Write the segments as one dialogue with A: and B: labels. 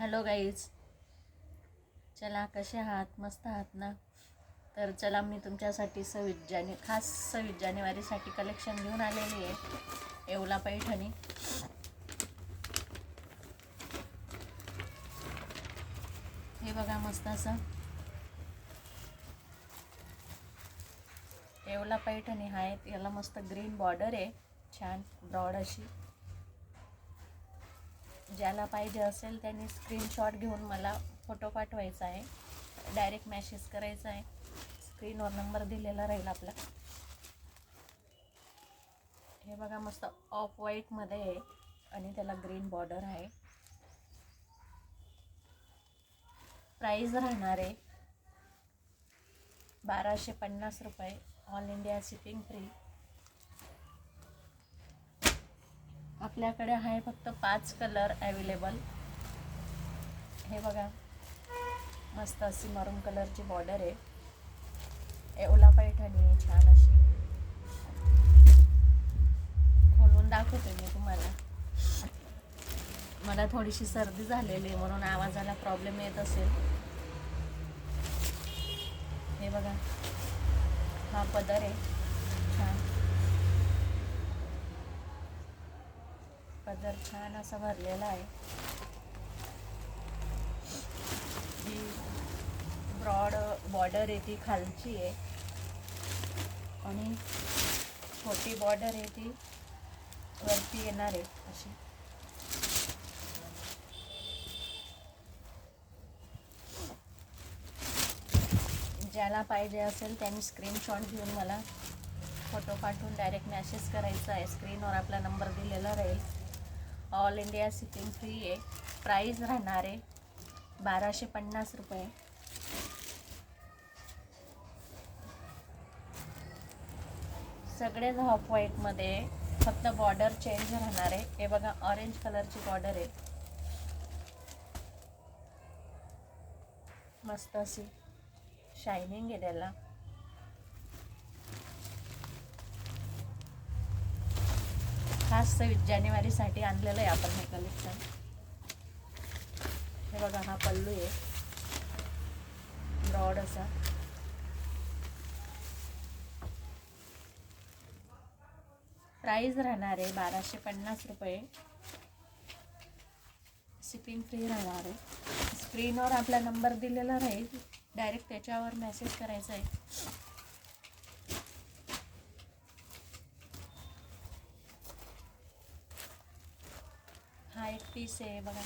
A: Hello guys, चला कसे आहात? मस्त आहात ना? तर चला मी तुमच्यासाठी खास 26 जानेवारीसाठी कलेक्शन घेऊन आलेली आहे. येवला पैठणी. हे बघा, मस्त असं येवला पैठणी आहेत. याला मस्त ग्रीन बॉर्डर आहे, छान ब्रॉड अशी. ज्याला पाहिजे असेल त्यांनी स्क्रीनशॉट घेऊन मला फोटो पाठवायचा आहे, डायरेक्ट मेसेज करायचा आहे. स्क्रीनवर नंबर दिलेला राहील आपला. हे बघा, मस्त ऑफ व्हाईटमध्ये आहे आणि त्याला ग्रीन बॉर्डर आहे. प्राईस राहणार आहे 1250 रुपये. All India shipping free. आपल्याकडे आहे फक्त 5 कलर अवेलेबल. हे बघा, मस्त अशी मरून कलरची बॉर्डर आहे. येवला पैठणी छान अशी. खोलून दाखवते मी तुम्हाला. मला थोडीशी सर्दी झालेली आहे म्हणून आवाजाला प्रॉब्लेम येत असेल. हे बघा, हा पदर आहे छान. पदर छान असा भरलेला आहे. ही ब्रॉड बॉर्डर आहे ती खालची आहे आणि छोटी बॉर्डर आहे ती वरती येणार आहे अशी. ज्याला पाहिजे असेल त्यांनी स्क्रीनशॉट घेऊन मला फोटो पाठवून डायरेक्ट मेसेज करायचा आहे. स्क्रीनवर आपला नंबर दिलेला राहील. ऑल इंडिया शिपिंग फ्री आहे. प्राईस राहणार आहे 1250 रुपये. सगळेच ऑफ व्हाईटमध्ये, फक्त बॉर्डर चेंज राहणार आहे. हे बघा, ऑरेंज कलरची बॉर्डर आहे, मस्त अशी शायनिंग आहे त्याला. खास 26 जानेवारीसाठी आणलेलं आहे आपण हे कलेक्शन. हे बघा, हा पल्लू आहे ब्रॉड असा. प्राईस राहणार आहे 1250 रुपये. शिपिंग फ्री राहणार आहे. स्क्रीनवर आपला नंबर दिलेला राहील, डायरेक्ट त्याच्यावर मेसेज करायचा आहे. हा एक पीस आहे बघा,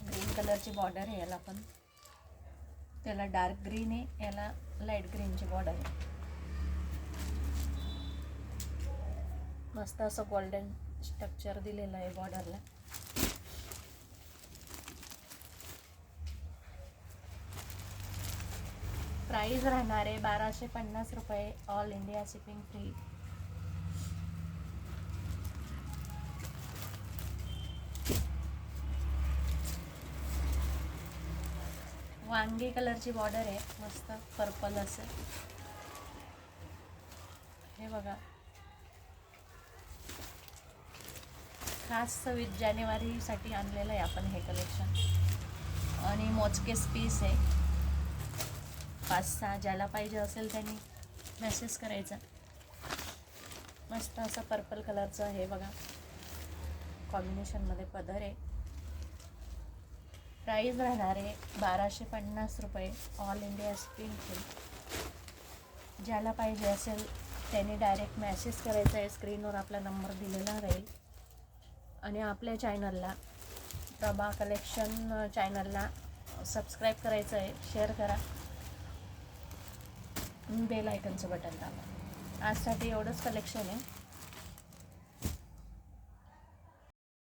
A: ग्रीन कलरची बॉर्डर आहे याला पण. त्याला डार्क ग्रीन आहे, याला लाईट ग्रीनची बॉर्डर आहे. मस्त असं गोल्डन स्ट्रक्चर दिलेलं आहे बॉर्डरला. प्राईस राहणार आहे 1250 रुपये. All India shipping free. वांगी कलरची बॉर्डर आहे, मस्त पर्पल असं. हे बघा, खास 26 जानेवारीसाठी आणलेलं आहे आपण हे कलेक्शन. आणि मोजकेच पीस आहे, 5-6. ज्याला पाहिजे असेल त्यांनी मेसेज करायचा. मस्त असं पर्पल कलरचं आहे बघा, कॉम्बिनेशनमध्ये पदर आहे. प्राईस राहणार आहे 1250 रुपये. All India shipping free. ज्याला पाहिजे असेल त्यांनी डायरेक्ट मेसेज करायचा आहे. स्क्रीनवर आपला नंबर दिलेला राहील. आणि आपल्या चॅनलला, प्रभा कलेक्शन चॅनलला सबस्क्राईब करायचं आहे. शेअर करा, बेल आयकनचं बटन दाबा. आजसाठी एवढंच कलेक्शन आहे.